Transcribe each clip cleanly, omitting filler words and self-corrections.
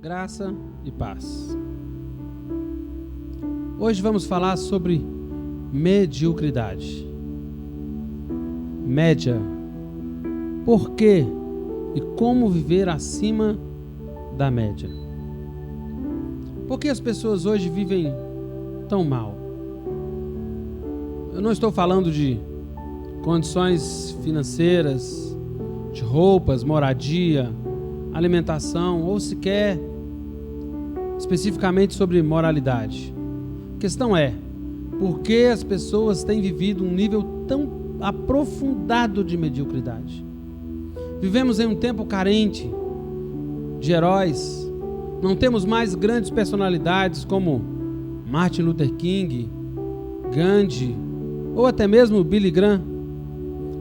Graça e paz. Hoje vamos falar sobre mediocridade. Média. Por quê e como viver acima da média? Por que as pessoas hoje vivem tão mal? Eu não estou falando de condições financeiras, de roupas, moradia, alimentação ou sequer especificamente sobre moralidade. A questão é, por que as pessoas têm vivido um nível tão aprofundado de mediocridade? Vivemos em um tempo carente de heróis. Não temos mais grandes personalidades como Martin Luther King, Gandhi ou até mesmo Billy Graham,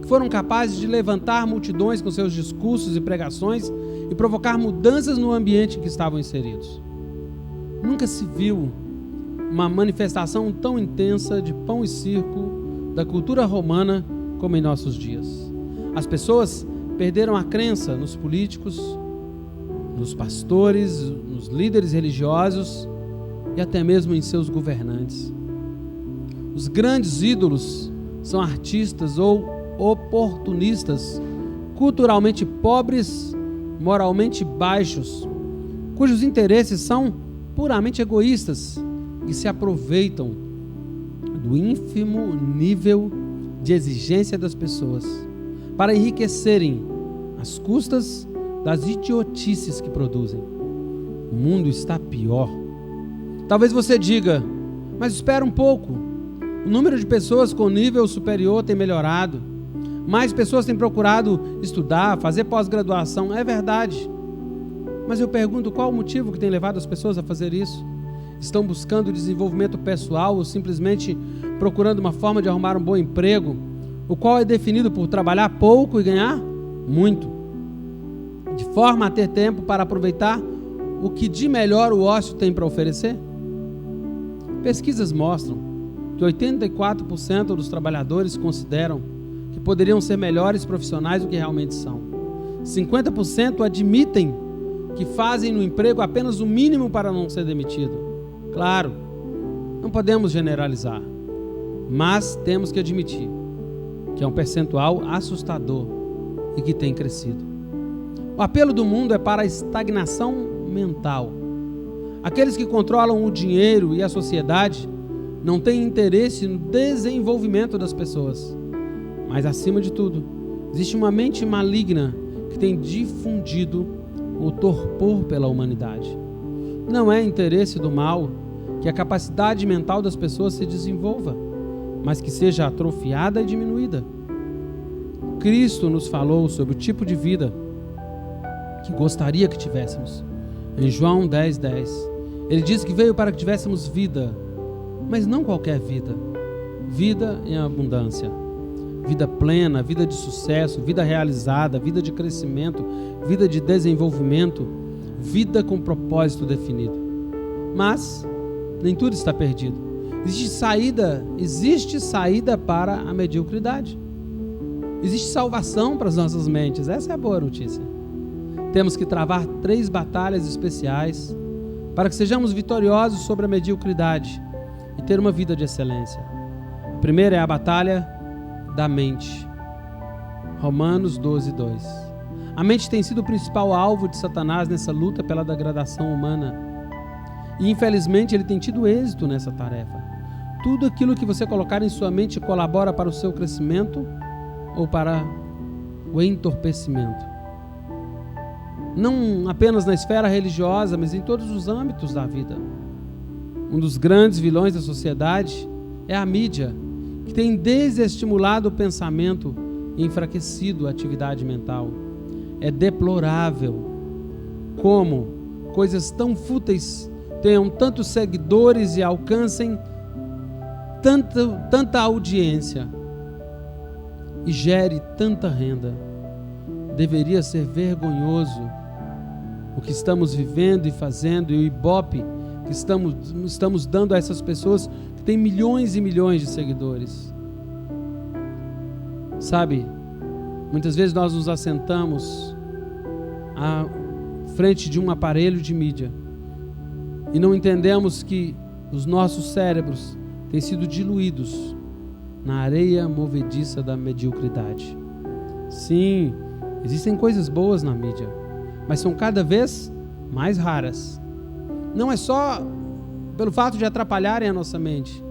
que foram capazes de levantar multidões com seus discursos e pregações e provocar mudanças no ambiente em que estavam inseridos. Nunca se viu uma manifestação tão intensa de pão e circo da cultura romana como em nossos dias. As pessoas perderam a crença nos políticos, nos pastores, nos líderes religiosos e até mesmo em seus governantes. Os grandes ídolos são artistas ou oportunistas, culturalmente pobres, moralmente baixos, cujos interesses são puramente egoístas, que se aproveitam do ínfimo nível de exigência das pessoas para enriquecerem às custas das idiotices que produzem. O mundo está pior. Talvez você diga, mas espera um pouco. O número de pessoas com nível superior tem melhorado. Mais pessoas têm procurado estudar, fazer pós-graduação. É verdade. Mas eu pergunto, qual o motivo que tem levado as pessoas a fazer isso? Estão buscando desenvolvimento pessoal ou simplesmente procurando uma forma de arrumar um bom emprego, o qual é definido por trabalhar pouco e ganhar muito, de forma a ter tempo para aproveitar o que de melhor o ócio tem para oferecer? Pesquisas mostram que 84% dos trabalhadores consideram que poderiam ser melhores profissionais do que realmente são. 50% admitem que fazem no emprego apenas o mínimo para não ser demitido. Claro, não podemos generalizar, mas temos que admitir que é um percentual assustador e que tem crescido. O apelo do mundo é para a estagnação mental. Aqueles que controlam o dinheiro e a sociedade não têm interesse no desenvolvimento das pessoas. Mas, acima de tudo, existe uma mente maligna que tem difundido o torpor pela humanidade. Não é interesse do mal que a capacidade mental das pessoas se desenvolva, mas que seja atrofiada e diminuída. Cristo nos falou sobre o tipo de vida que gostaria que tivéssemos. Em João 10:10, ele diz que veio para que tivéssemos vida, mas não qualquer vida. Vida em abundância. Vida plena, vida de sucesso, vida realizada, vida de crescimento, vida de desenvolvimento, vida com propósito definido. Mas nem tudo está perdido. Existe saída para a mediocridade. Existe salvação para as nossas mentes. Essa é a boa notícia. Temos que travar 3 batalhas especiais para que sejamos vitoriosos sobre a mediocridade e ter uma vida de excelência. A primeira é a batalha da mente. Romanos 12:2. A mente tem sido o principal alvo de Satanás nessa luta pela degradação humana. E infelizmente ele tem tido êxito nessa tarefa. Tudo aquilo que você colocar em sua mente colabora para o seu crescimento ou para o entorpecimento. Não apenas na esfera religiosa, mas em todos os âmbitos da vida. Um dos grandes vilões da sociedade é a mídia, que tem desestimulado o pensamento e enfraquecido a atividade mental. É deplorável como coisas tão fúteis tenham tantos seguidores e alcancem tanta audiência e gere tanta renda. Deveria ser vergonhoso o que estamos vivendo e fazendo e o ibope que estamos dando a essas pessoas que têm milhões e milhões de seguidores. Sabe, muitas vezes nós nos assentamos a frente de um aparelho de mídia e não entendemos que os nossos cérebros têm sido diluídos na areia movediça da mediocridade. Sim, existem coisas boas na mídia, mas são cada vez mais raras. Não é só pelo fato de atrapalharem a nossa mente,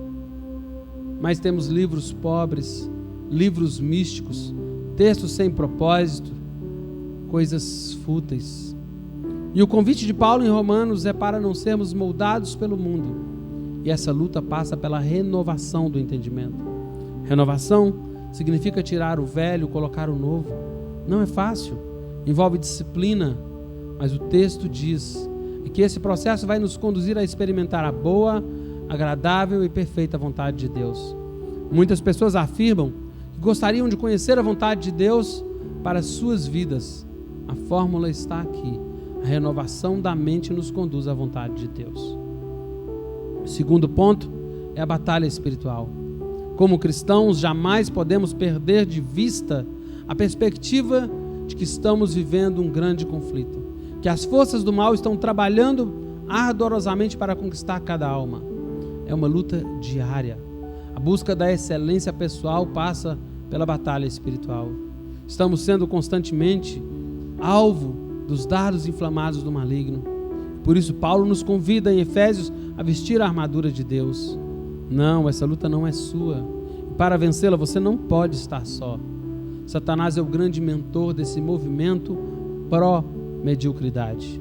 mas temos livros pobres, livros místicos, textos sem propósito, coisas fúteis. E o convite de Paulo em Romanos é para não sermos moldados pelo mundo. E essa luta passa pela renovação do entendimento. Renovação significa tirar o velho, colocar o novo. Não é fácil, envolve disciplina, mas o texto diz que esse processo vai nos conduzir a experimentar a boa, agradável e perfeita vontade de Deus. Muitas pessoas afirmam que gostariam de conhecer a vontade de Deus para as suas vidas. A fórmula está aqui. A renovação da mente nos conduz à vontade de Deus. O segundo ponto é a batalha espiritual. Como cristãos, jamais podemos perder de vista a perspectiva de que estamos vivendo um grande conflito, que as forças do mal estão trabalhando ardorosamente para conquistar cada alma. É uma luta diária. A busca da excelência pessoal passa pela batalha espiritual. Estamos sendo constantemente alvo dos dardos inflamados do maligno. Por isso Paulo nos convida em Efésios a vestir a armadura de Deus. Não, essa luta não é sua. E para vencê-la você não pode estar só. Satanás é o grande mentor desse movimento pró-mediocridade,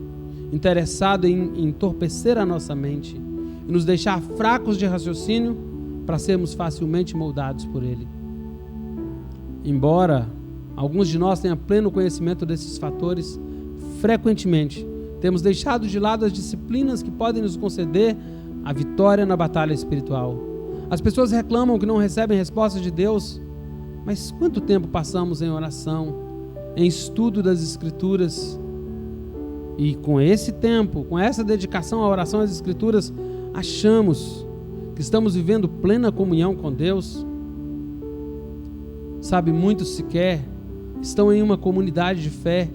interessado em entorpecer a nossa mente e nos deixar fracos de raciocínio para sermos facilmente moldados por ele. Embora alguns de nós tenham pleno conhecimento desses fatores, frequentemente temos deixado de lado as disciplinas que podem nos conceder a vitória na batalha espiritual. As pessoas reclamam que não recebem respostas de Deus, mas quanto tempo passamos em oração, em estudo das Escrituras? E com esse tempo, com essa dedicação à oração às Escrituras, achamos que estamos vivendo plena comunhão com Deus? Sabe, muitos sequer estão em uma comunidade de fé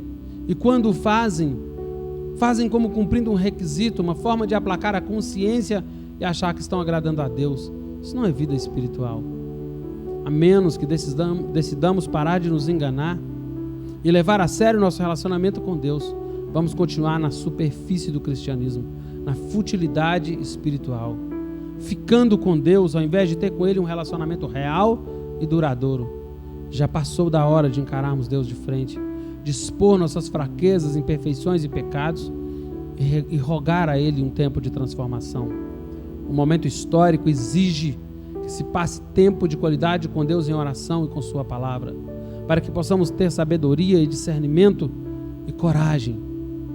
e quando fazem como cumprindo um requisito, uma forma de aplacar a consciência e achar que estão agradando a Deus. Isso não é vida espiritual. A menos que decidamos parar de nos enganar e levar a sério nosso relacionamento com Deus, vamos continuar na superfície do cristianismo, na futilidade espiritual, ficando com Deus ao invés de ter com Ele um relacionamento real e duradouro. Já passou da hora de encararmos Deus de frente, de expor nossas fraquezas, imperfeições e pecados e rogar a Ele um tempo de transformação. O momento histórico exige que se passe tempo de qualidade com Deus em oração e com Sua palavra, para que possamos ter sabedoria e discernimento e coragem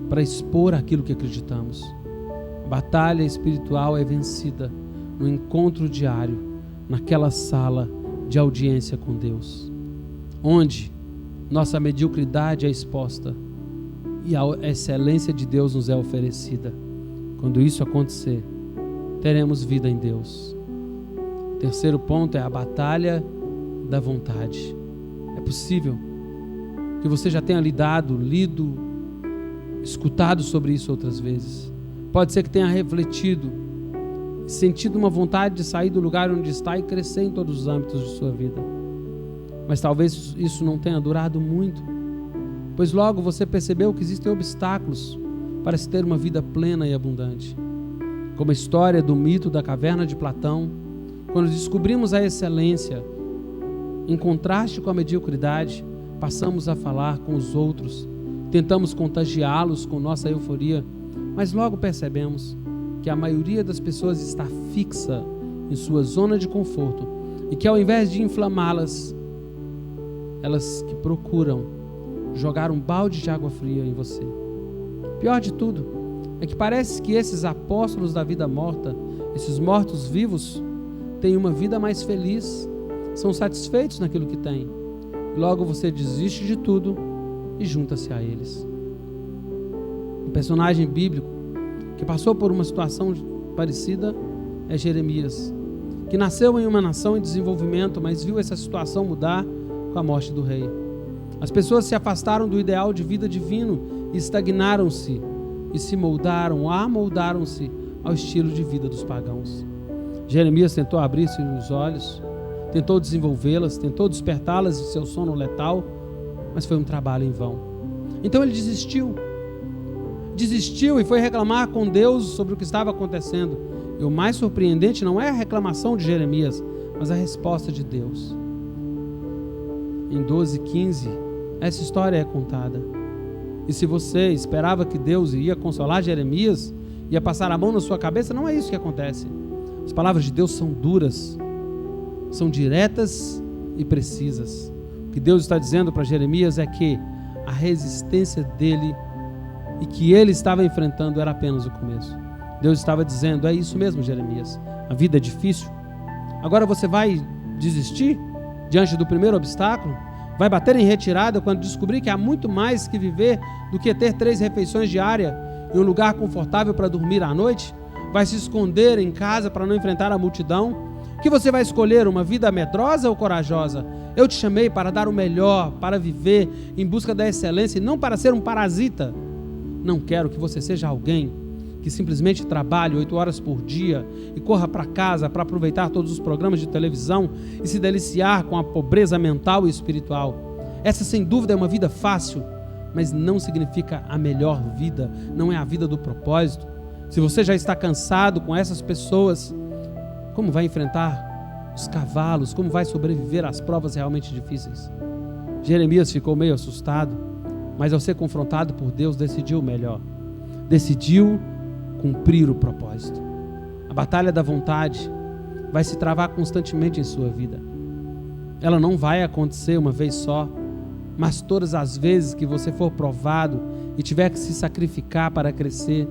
para expor aquilo que acreditamos. A batalha espiritual é vencida no encontro diário, naquela sala de audiência com Deus, onde nossa mediocridade é exposta e a excelência de Deus nos é oferecida. Quando isso acontecer, teremos vida em Deus. O terceiro ponto é a batalha da vontade. É possível que você já tenha lido, escutado sobre isso outras vezes. Pode ser que tenha refletido, sentido uma vontade de sair do lugar onde está e crescer em todos os âmbitos de sua vida. Mas talvez isso não tenha durado muito, pois logo você percebeu que existem obstáculos para se ter uma vida plena e abundante. Como a história do mito da caverna de Platão, quando descobrimos a excelência, em contraste com a mediocridade, passamos a falar com os outros, tentamos contagiá-los com nossa euforia, mas logo percebemos que a maioria das pessoas está fixa em sua zona de conforto e que ao invés de inflamá-las, elas que procuram jogar um balde de água fria em você. Pior de tudo é que parece que esses apóstolos da vida morta, esses mortos-vivos, têm uma vida mais feliz, são satisfeitos naquilo que têm. E logo você desiste de tudo e junta-se a eles. Um personagem bíblico que passou por uma situação parecida é Jeremias, que nasceu em uma nação em desenvolvimento, mas viu essa situação mudar com a morte do rei. As pessoas se afastaram do ideal de vida divino estagnaram-se e se amoldaram-se ao estilo de vida dos pagãos. Jeremias tentou abrir-se os olhos, tentou desenvolvê-las, tentou despertá-las de seu sono letal, mas foi um trabalho em vão. Então ele desistiu e foi reclamar com Deus sobre o que estava acontecendo. E o mais surpreendente não é a reclamação de Jeremias, mas a resposta de Deus. Em 12:15, essa história é contada. E se você esperava que Deus ia consolar Jeremias, ia passar a mão na sua cabeça, não é isso que acontece. As palavras de Deus são duras, são diretas e precisas. O que Deus está dizendo para Jeremias é que a resistência dele e que ele estava enfrentando era apenas o começo. Deus estava dizendo: é isso mesmo, Jeremias, a vida é difícil. Agora você vai desistir diante do primeiro obstáculo? Vai bater em retirada quando descobrir que há muito mais que viver do que ter 3 refeições diárias e um lugar confortável para dormir à noite? Vai se esconder em casa para não enfrentar a multidão? Que você vai escolher, uma vida medrosa ou corajosa? Eu te chamei para dar o melhor, para viver em busca da excelência e não para ser um parasita. Não quero que você seja alguém que simplesmente trabalhe 8 horas por dia e corra para casa para aproveitar todos os programas de televisão e se deliciar com a pobreza mental e espiritual. Essa, sem dúvida, é uma vida fácil, mas não significa a melhor vida, não é a vida do propósito. Se você já está cansado com essas pessoas, como vai enfrentar os cavalos? Como vai sobreviver às provas realmente difíceis? Jeremias ficou meio assustado, mas ao ser confrontado por Deus, decidiu o melhor. Decidiu cumprir o propósito. A batalha da vontade vai se travar constantemente em sua vida. Ela não vai acontecer uma vez só, mas todas as vezes que você for provado e tiver que se sacrificar para crescer,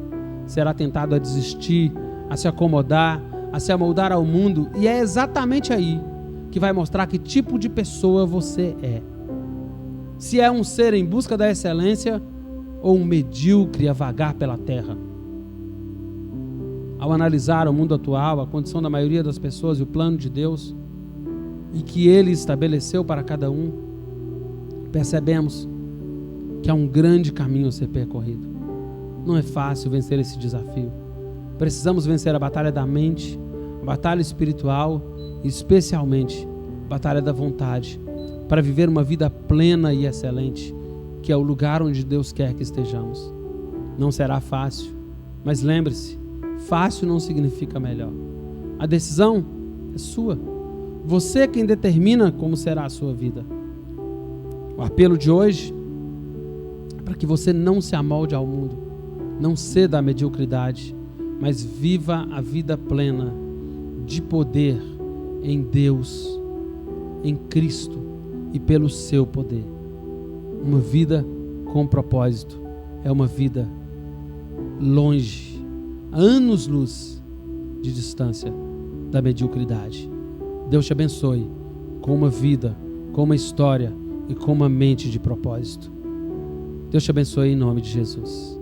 será tentado a desistir, a se acomodar, a se amoldar ao mundo, e é exatamente aí que vai mostrar que tipo de pessoa você é. Se é um ser em busca da excelência ou um medíocre a vagar pela terra. Ao analisar o mundo atual, a condição da maioria das pessoas e o plano de Deus, e que Ele estabeleceu para cada um, percebemos que há um grande caminho a ser percorrido. Não é fácil vencer esse desafio. Precisamos vencer a batalha da mente, a batalha espiritual e especialmente a batalha da vontade, para viver uma vida plena e excelente, que é o lugar onde Deus quer que estejamos. Não será fácil, mas lembre-se, fácil não significa melhor. A decisão é sua. Você é quem determina como será a sua vida. O apelo de hoje é para que você não se amolde ao mundo, não ceda à mediocridade, mas viva a vida plena de poder em Deus, em Cristo e pelo seu poder. Uma vida com propósito é uma vida longe, anos-luz de distância da mediocridade. Deus te abençoe com uma vida, com uma história e com uma mente de propósito. Deus te abençoe em nome de Jesus.